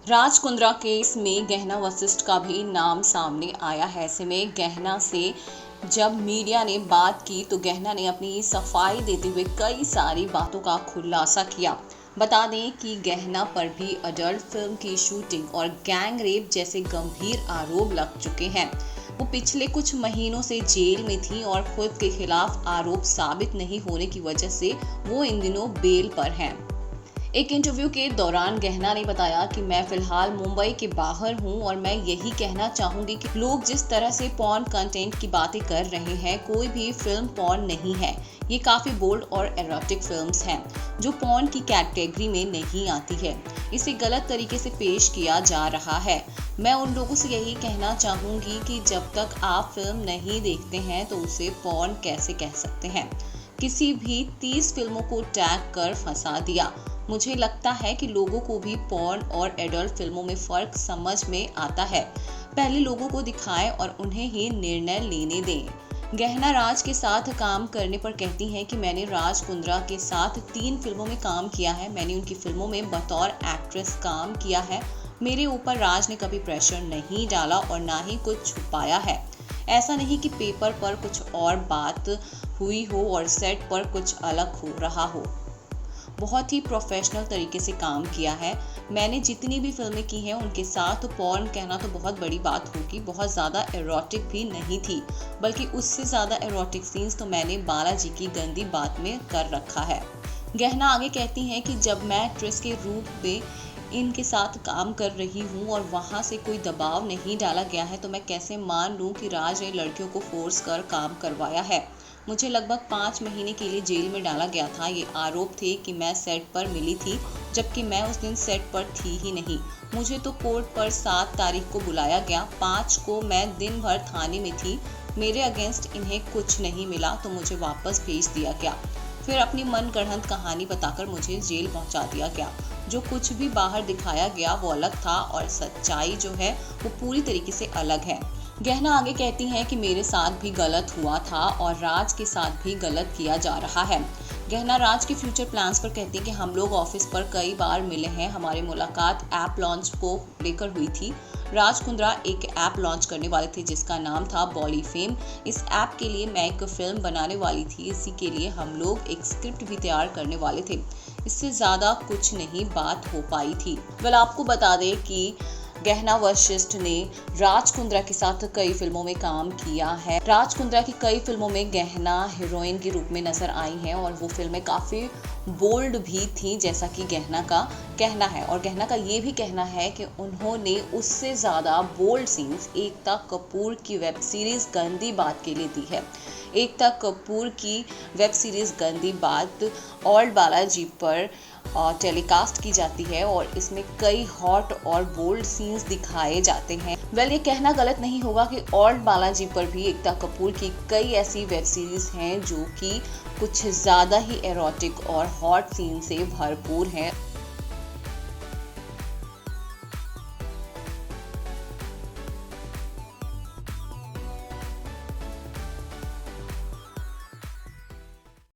Raj Kundra case में गहना वशिष्ठ का भी नाम सामने आया है। ऐसे में गहना से जब मीडिया ने बात की तो गहना ने अपनी सफाई देते हुए कई सारी बातों का खुलासा किया। बता दें कि गहना पर भी अडल्ट फिल्म की शूटिंग और गैंग रेप जैसे गंभीर आरोप लग चुके हैं। वो पिछले कुछ महीनों से जेल में थी और खुद के खिलाफ आरोप साबित नहीं होने की वजह से वो इन दिनों बेल पर हैं। एक इंटरव्यू के दौरान गहना ने बताया कि मैं फिलहाल मुंबई के बाहर हूं और मैं यही कहना चाहूंगी कि लोग जिस तरह से पॉर्न कंटेंट की बातें कर रहे हैं, कोई भी फिल्म पॉर्न नहीं है। ये काफी बोल्ड और एरोटिक फिल्म्स हैं जो पॉर्न की कैटेगरी में नहीं आती है। इसे गलत तरीके से पेश किया जा रहा है। मैं उन लोगों से यही कहना चाहूंगी कि जब तक आप फिल्म नहीं देखते हैं तो उसे पॉर्न कैसे कह सकते हैं। किसी भी 30 फिल्मों को टैग कर फंसा दिया। मुझे लगता है कि लोगों को भी पॉर्न और एडल्ट फिल्मों में फ़र्क समझ में आता है। पहले लोगों को दिखाएं और उन्हें ही निर्णय लेने दें। गहना राज के साथ काम करने पर कहती हैं कि मैंने राज कुंद्रा के साथ 3 फिल्मों में काम किया है। मैंने उनकी फिल्मों में बतौर एक्ट्रेस काम किया है। मेरे ऊपर राज ने कभी प्रेशर नहीं डाला और ना ही कुछ छुपाया है। ऐसा नहीं कि पेपर पर कुछ और बात हुई हो और सेट पर कुछ अलग हो रहा हो। बहुत ही प्रोफेशनल तरीके से काम किया है। मैंने जितनी भी फिल्में की हैं उनके साथ पॉर्न कहना तो बहुत बड़ी बात होगी। बहुत ज़्यादा एरोटिक भी नहीं थी, बल्कि उससे ज़्यादा एरोटिक सीन्स तो मैंने बालाजी की गंदी बात में कर रखा है। गहना आगे कहती हैं कि जब मैं एक्ट्रेस के रूप में इनके साथ काम कर रही हूँ और वहाँ से कोई दबाव नहीं डाला गया है तो मैं कैसे मान लूँ कि राज ने लड़कियों को फोर्स कर काम करवाया है। मुझे लगभग 5 महीने के लिए जेल में डाला गया था। ये आरोप थे कि मैं सेट पर मिली थी, जबकि मैं उस दिन सेट पर थी ही नहीं। मुझे तो कोर्ट पर 7 तारीख को बुलाया गया। 5 को मैं दिन भर थाने में थी। मेरे अगेंस्ट इन्हें कुछ नहीं मिला तो मुझे वापस भेज दिया गया। फिर अपनी मनगढ़ंत कहानी बताकर मुझे जेल पहुंचा दिया गया। जो कुछ भी बाहर दिखाया गया वो अलग था और सच्चाई जो है वो पूरी तरीके से अलग है। गहना आगे कहती हैं कि मेरे साथ भी गलत हुआ था और राज के साथ भी गलत किया जा रहा है। गहना राज के फ्यूचर प्लान्स पर कहती हैं कि हम लोग ऑफिस पर कई बार मिले हैं। हमारी मुलाकात ऐप लॉन्च को लेकर हुई थी। राज कुंद्रा एक ऐप लॉन्च करने वाले थे जिसका नाम था बॉली फेम। इस ऐप के लिए मैं एक फिल्म बनाने वाली थी। इसी के लिए हम लोग एक स्क्रिप्ट भी तैयार करने वाले थे। इससे ज़्यादा कुछ नहीं बात हो पाई थी। आपको बता दें कि गहना वशिष्ठ ने राज कुंद्रा के साथ कई फिल्मों में काम किया है। राज कुंद्रा की कई फिल्मों में गहना हीरोइन के रूप में नजर आई हैं और वो फिल्में काफ़ी बोल्ड भी थी, जैसा कि गहना का कहना है। और गहना का ये भी कहना है कि उन्होंने उससे ज़्यादा बोल्ड सीन्स एकता कपूर की वेब सीरीज़ गंदी बात के लिए दी है। एकता कपूर की वेब सीरीज़ गंदी बात ओल्ड बालाजी पर टेलीकास्ट की जाती है और इसमें कई हॉट और बोल्ड सीन्स दिखाए जाते हैं। ये कहना गलत नहीं होगा कि ओल्ड बालाजी पर भी एकता कपूर की कई ऐसी वेब सीरीज हैं जो कि कुछ ज़्यादा ही एरोटिक और हॉट सीन से भरपूर हैं।